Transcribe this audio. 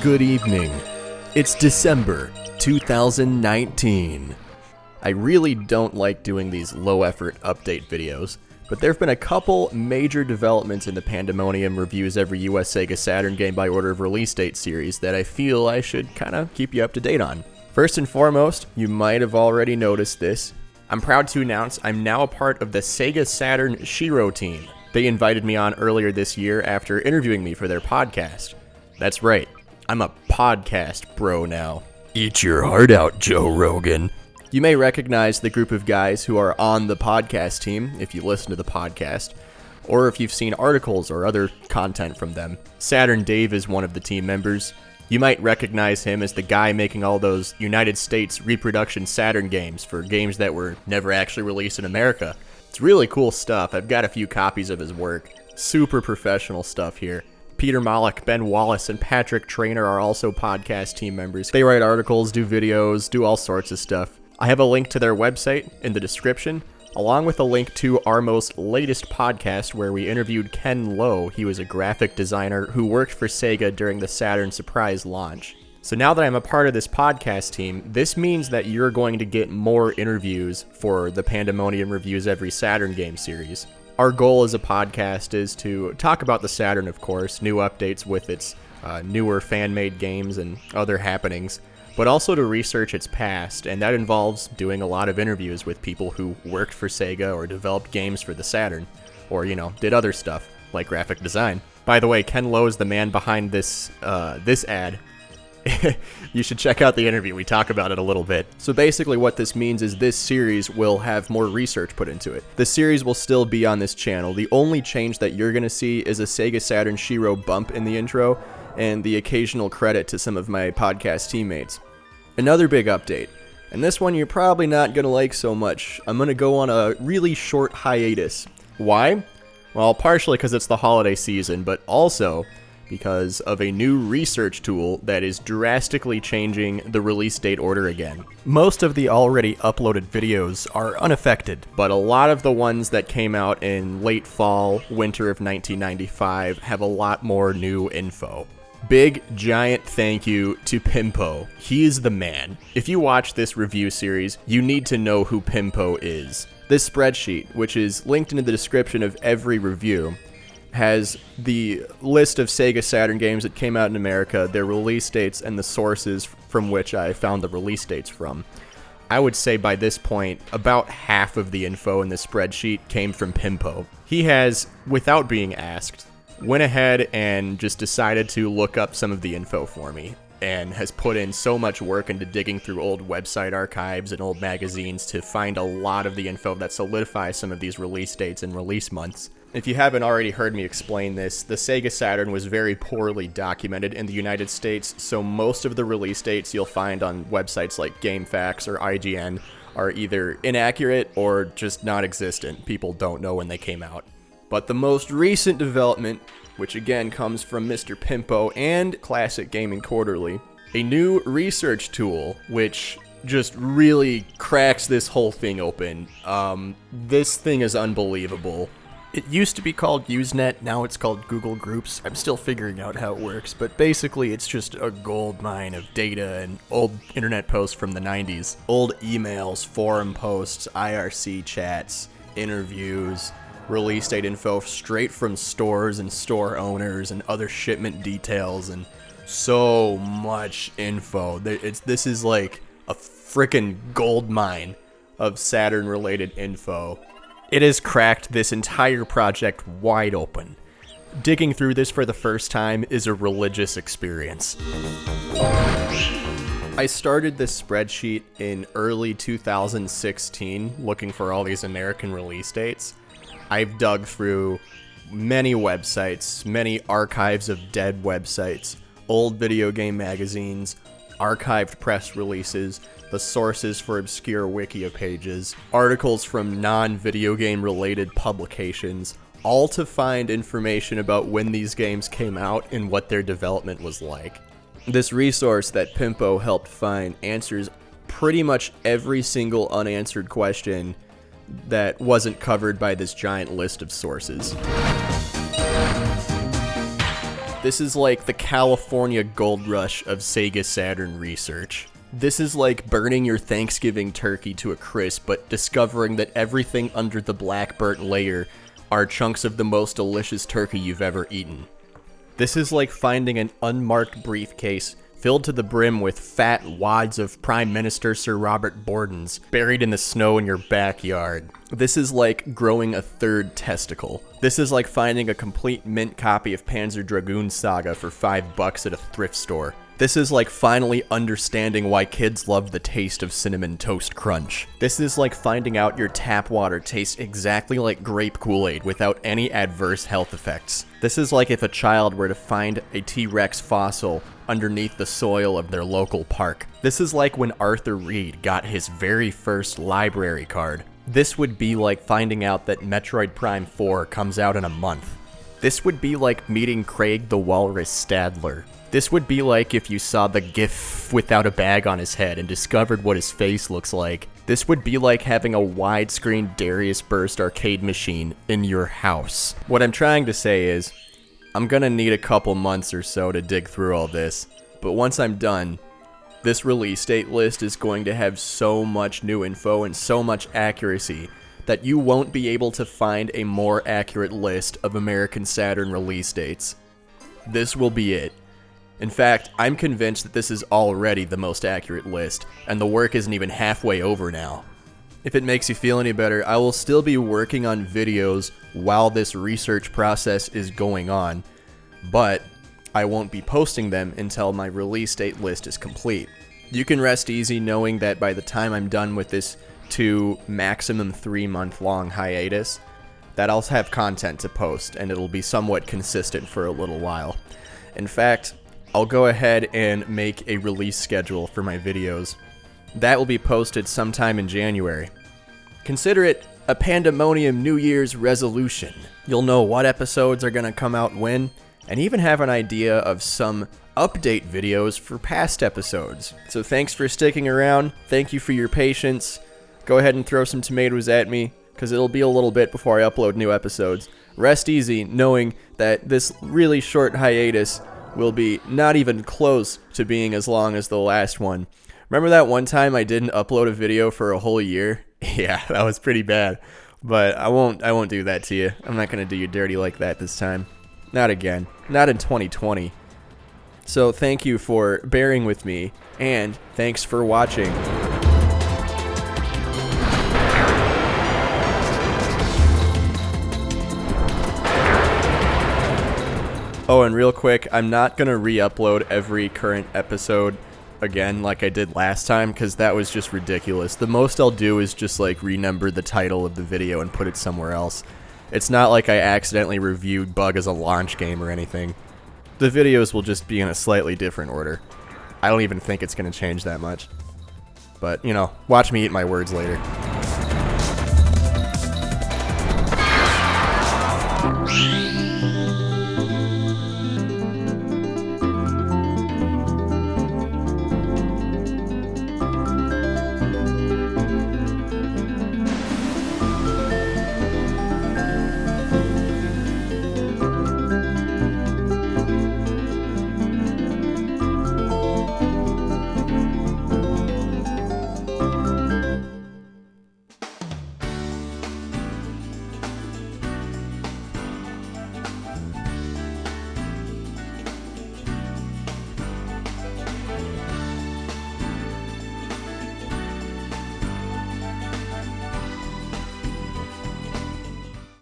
Good evening. It's December 2019. I really don't like doing these low-effort update videos, but there have been a couple major developments in the Pandemonium Reviews Every US Sega Saturn Game by Order of Release Date series that I feel I should kind of keep you up to date on. First and foremost, you might have already noticed this. I'm proud to announce I'm now a part of the Sega Saturn Shiro team. They invited me on earlier this year after interviewing me for their podcast. That's right, I'm a podcast bro now. Eat your heart out, Joe Rogan. You may recognize the group of guys who are on the podcast team if you listen to the podcast, or if you've seen articles or other content from them. Saturn Dave is one of the team members. You might recognize him as the guy making all those United States reproduction Saturn games for games that were never actually released in America. It's really cool stuff. I've got a few copies of his work. Super professional stuff here. Peter Mollick, Ben Wallace, and Patrick Traynor are also podcast team members. They write articles, do videos, do all sorts of stuff. I have a link to their website in the description, along with a link to our most latest podcast where we interviewed Ken Lowe. He was a graphic designer who worked for Sega during the Saturn surprise launch. So now that I'm a part of this podcast team, this means that you're going to get more interviews for the Pandemonium Reviews Every Saturn Game series. Our goal as a podcast is to talk about the Saturn, of course, new updates with its newer fan-made games and other happenings, but also to research its past, and that involves doing a lot of interviews with people who worked for Sega or developed games for the Saturn, or, did other stuff, like graphic design. By the way, Ken Lowe is the man behind this ad. You should check out the interview. We talk about it a little bit. So basically what this means is this series will have more research put into it. The series will still be on this channel. The only change that you're going to see is a Sega Saturn Shiro bump in the intro and the occasional credit to some of my podcast teammates. Another big update, and this one you're probably not going to like so much. I'm going to go on a really short hiatus. Why? Well, partially because it's the holiday season, but also because of a new research tool that is drastically changing the release date order again. Most of the already uploaded videos are unaffected, but a lot of the ones that came out in late fall, winter of 1995 have a lot more new info. Big, giant thank you to Pimpo. He is the man. If you watch this review series, you need to know who Pimpo is. This spreadsheet, which is linked in the description of every review, has the list of Sega Saturn games that came out in America, their release dates, and the sources from which I found the release dates from. I would say by this point, about half of the info in the spreadsheet came from Pimpo. He has, without being asked, went ahead and just decided to look up some of the info for me, and has put in so much work into digging through old website archives and old magazines to find a lot of the info that solidifies some of these release dates and release months. If you haven't already heard me explain this, the Sega Saturn was very poorly documented in the United States, so most of the release dates you'll find on websites like GameFAQs or IGN are either inaccurate or just non-existent. People don't know when they came out. But the most recent development, which again comes from Mr. Pimpo and Classic Gaming Quarterly, a new research tool which just really cracks this whole thing open. This thing is unbelievable. It used to be called Usenet, now it's called Google Groups. I'm still figuring out how it works, but basically it's just a gold mine of data and old internet posts from the 90s. Old emails, forum posts, IRC chats, interviews, release date info straight from stores and store owners and other shipment details, and so much info. This is like a frickin' gold mine of Saturn-related info. It has cracked this entire project wide open. Digging through this for the first time is a religious experience. I started this spreadsheet in early 2016, looking for all these American release dates. I've dug through many websites, many archives of dead websites, old video game magazines, archived press releases, the sources for obscure Wikia pages, articles from non-video game related publications, all to find information about when these games came out and what their development was like. This resource that Pimpo helped find answers pretty much every single unanswered question that wasn't covered by this giant list of sources. This is like the California gold rush of Sega Saturn research. This is like burning your Thanksgiving turkey to a crisp, but discovering that everything under the black burnt layer are chunks of the most delicious turkey you've ever eaten. This is like finding an unmarked briefcase filled to the brim with fat wads of Prime Minister Sir Robert Borden's buried in the snow in your backyard. This is like growing a third testicle. This is like finding a complete mint copy of Panzer Dragoon Saga for $5 at a thrift store. This is like finally understanding why kids love the taste of Cinnamon Toast Crunch. This is like finding out your tap water tastes exactly like grape Kool-Aid without any adverse health effects. This is like if a child were to find a T-Rex fossil underneath the soil of their local park. This is like when Arthur Reed got his very first library card. This would be like finding out that Metroid Prime 4 comes out in a month. This would be like meeting Craig the Walrus Stadler. This would be like if you saw the GIF without a bag on his head and discovered what his face looks like. This would be like having a widescreen Darius Burst arcade machine in your house. What I'm trying to say is, I'm gonna need a couple months or so to dig through all this, but once I'm done, this release date list is going to have so much new info and so much accuracy that you won't be able to find a more accurate list of American Saturn release dates. This will be it. In fact, I'm convinced that this is already the most accurate list, and the work isn't even halfway over now. If it makes you feel any better, I will still be working on videos while this research process is going on, but I won't be posting them until my release date list is complete. You can rest easy knowing that by the time I'm done with this 2 maximum 3 month long hiatus, that I'll have content to post, and it'll be somewhat consistent for a little while. In fact, I'll go ahead and make a release schedule for my videos. That will be posted sometime in January. Consider it a pandemonium New Year's resolution. You'll know what episodes are going to come out when, and even have an idea of some update videos for past episodes. So thanks for sticking around. Thank you for your patience. Go ahead and throw some tomatoes at me, because it'll be a little bit before I upload new episodes. Rest easy knowing that this really short hiatus will be not even close to being as long as the last one. Remember that one time I didn't upload a video for a whole year? Yeah, that was pretty bad. But I won't do that to you. I'm not going to do you dirty like that this time. Not again. Not in 2020. So thank you for bearing with me, and thanks for watching. Oh, and real quick, I'm not going to re-upload every current episode again like I did last time, because that was just ridiculous. The most I'll do is just like renumber the title of the video and put it somewhere else. It's not like I accidentally reviewed Bug as a launch game or anything. The videos will just be in a slightly different order. I don't even think it's going to change that much. But, you know, watch me eat my words later.